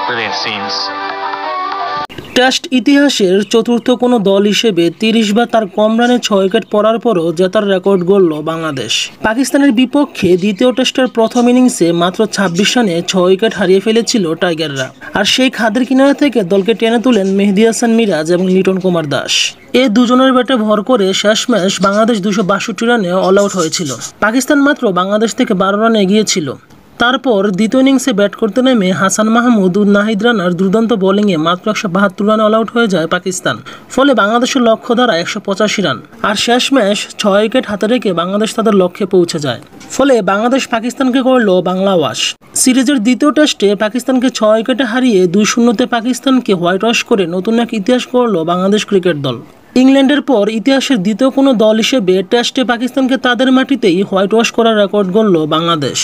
Brilliant scenes. Test ইতিহাসের চতুর্থ কোনো দল হিসেবে ৩০ বা তার কম রানে ৬ উইকেট পড়ার পরও জেতার রেকর্ড গড়ল বাংলাদেশ। পাকিস্তানের বিপক্ষে দ্বিতীয় টেস্টের প্রথম ইনিংসে মাত্র ২৬ রানে ৬ উইকেট হারিয়ে ফেলেছিল টাইগাররা। আর সেই খাদের কিনারা থেকে দলকে টেনে তুলেন মেহেদী হাসান মিরাজ এবং লিটন কুমার দাস। এই দুজনের ব্যাটে ভর করে শেষমেশ বাংলাদেশ ২৬২ রানে অল আউট হয়েছিল। পাকিস্তান মাত্র বাংলাদেশ থেকে ১২ রানে এগিয়ে ছিল। তারপর দ্বিতীয় ইনিংসে ব্যাট করতে নেমে হাসান মাহমুদ ও নাহিদ রানার দুর্দান্ত বোলিংয়ে মাত্র ১৭২ রানে অল আউট হয়ে যায় পাকিস্তান। ফলে বাংলাদেশের লক্ষ্য ধারা ১৮৫ রান। আর শেষমেশ ৬ উইকেট হাতে রেখে বাংলাদেশ তাদের লক্ষ্যে পৌঁছে যায়। ফলে বাংলাদেশ পাকিস্তানকে করল বাংলা ওয়াশ। সিরিজের দ্বিতীয় টেস্টে পাকিস্তানকে ৬ উইকেটে হারিয়ে ২-০তে পাকিস্তানকে হোয়াইট ওয়াশ করে নতুন এক ইতিহাস গড়ল বাংলাদেশ ক্রিকেট দল। ইংল্যান্ডের পর ইতিহাসের দ্বিতীয় কোনো দল হিসেবে টেস্টে পাকিস্তানকে তাদের মাটিতেই হোয়াইট ওয়াশ করার রেকর্ড গড়ল বাংলাদেশ।